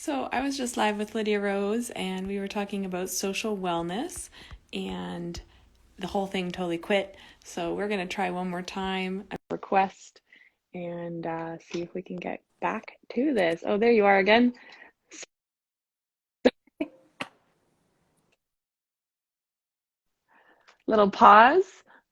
So I was just live with Lydia-Rose and we were talking about social wellness and the whole thing totally quit. So we're going to try one more time, a request, and see if we can get back to this. Oh, there you are again. Little pause.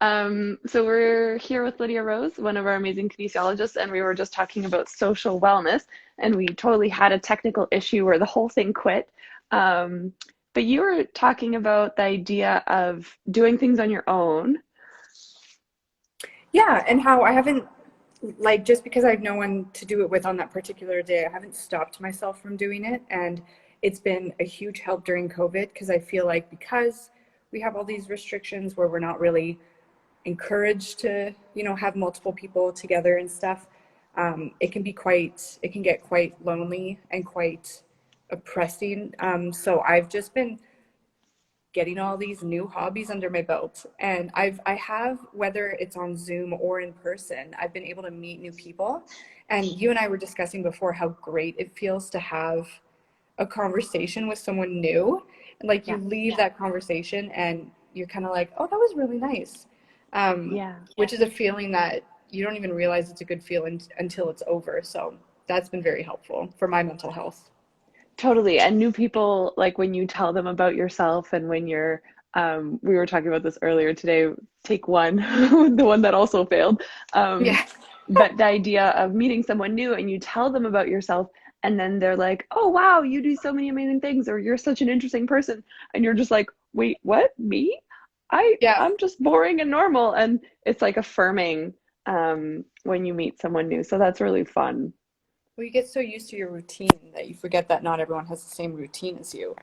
So we're here with Lydia-Rose, one of our amazing kinesiologists, and we were just talking about social wellness, and we totally had a technical issue where the whole thing quit. Um, but you were talking about the idea of doing things on your own. Yeah, and how I haven't, like, just because I have no one to do it with on that particular day, I haven't stopped myself from doing it. And it's been a huge help during COVID because I feel like because we have all these restrictions where we're not really encouraged to, have multiple people together and stuff, it can get quite lonely and quite oppressing. So I've just been getting all these new hobbies under my belt, and I have, whether it's on Zoom or in person, I've been able to meet new people. And you and I were discussing before how great it feels to have a conversation with someone new, and like you Yeah, leave that conversation and you're kind of like, oh, that was really nice. yeah, Which is a feeling that you don't even realize it's a good feeling until it's over. So that's been very helpful for my mental health. totally. And new people, like when you tell them about yourself and when you're, we were talking about this earlier today, take one, the one that also failed. Um, Yeah. but the idea of meeting someone new and you tell them about yourself, and then they're like, oh, wow, you do so many amazing things, or you're such an interesting person. And you're just like, wait, what? Me? Yeah. I'm just boring and normal. And it's like affirming when you meet someone new. So that's really fun. Well, you get so used to your routine that you forget that not everyone has the same routine as you.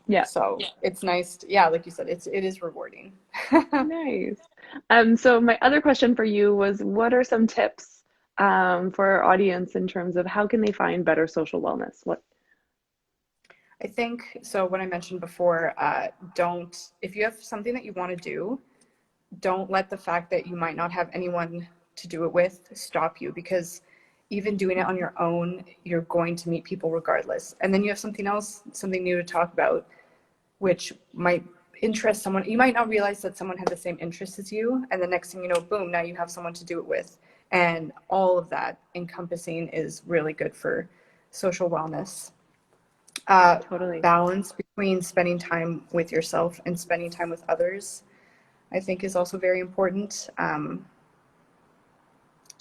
Yeah. So it's nice. Yeah, like you said, it is rewarding. Nice. So my other question for you was, what are some tips for our audience in terms of how can they find better social wellness? What? I think so. What I mentioned before, don't, if you have something that you want to do, don't let the fact that you might not have anyone to do it with stop you, because even doing it on your own, you're going to meet people regardless. And then you have something else, something new to talk about, which might interest someone. You might not realize that someone had the same interests as you. And the next thing you know, boom, now you have someone to do it with. And all of that encompassing is really good for social wellness. Uh, Totally. Balance between spending time with yourself and spending time with others, I think, is also very important.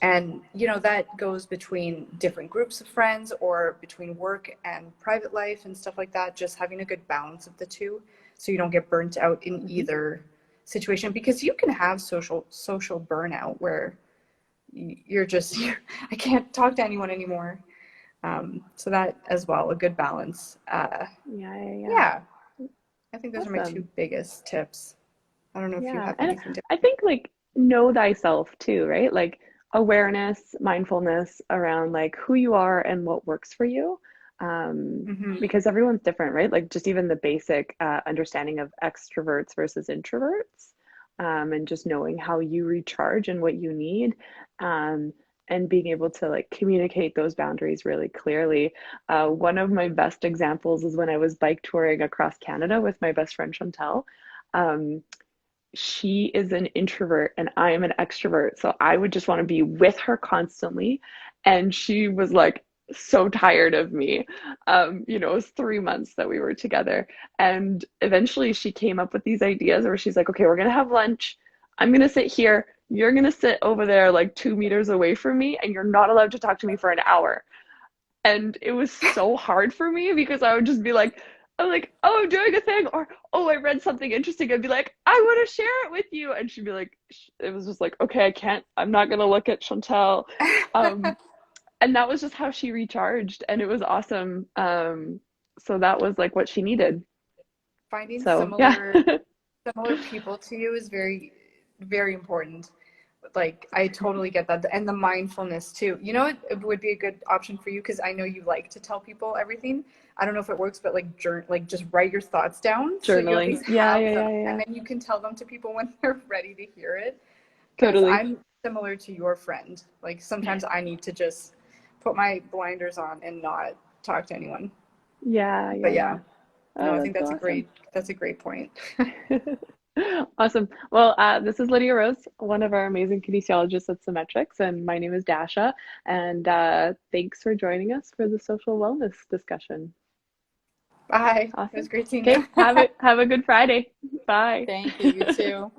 And, that goes between different groups of friends or between work and private life and stuff like that. Just having a good balance of the two so you don't get burnt out in Hmm. either situation, because you can have social burnout where you're just, I can't talk to anyone anymore. So that as well, a good balance. Yeah, yeah, yeah. Yeah, I think those are my two Awesome. biggest tips. I don't know if you Yeah. have And anything I different. think like know thyself too, right? Like awareness, mindfulness around like who you are and what works for you. Hmm. Because everyone's different, right? Like just even the basic understanding of extroverts versus introverts, and just knowing how you recharge and what you need, and being able to like communicate those boundaries really clearly. One of my best examples is when I was bike touring across Canada with my best friend Chantel. Um, she is an introvert and I am an extrovert. So I would just want to be with her constantly. And she was like so tired of me. It was 3 months that we were together. And eventually she came up with these ideas where she's like, okay, we're going to have lunch. I'm going to sit here. You're going to sit over there like 2 meters away from me, and you're not allowed to talk to me for an hour. And it was so hard for me because I would just be like, I'm like, oh, I'm doing a thing, or oh, I read something interesting. I'd be like, I want to share it with you, and she'd be like, it was just like, okay, I can't. I'm not gonna look at Chantel, um, and that was just how she recharged, and it was awesome. So that was like what she needed. Finding So yeah, similar people to you is very, very important. Like, I totally get that. And the mindfulness too. It would be a good option for you, because I know you like to tell people everything. I don't know if it works, but like like just write your thoughts down so you at journaling. least Yeah, have yeah, them, yeah, yeah, and yeah. then you can tell them to people when they're ready to hear it. Because Totally. I'm similar to your friend. Like, sometimes I need to just put my blinders on and not talk to anyone. Yeah, But yeah, yeah, yeah. no, Oh, I think that's awesome. that's a great point. Awesome. Well, this is Lydia-Rose, one of our amazing kinesiologists at Symmetrics, and my name is Dasha. And thanks for joining us for the social wellness discussion. Bye. It was Awesome. great seeing you. Okay, have a good Friday. Bye. Thank you. You too.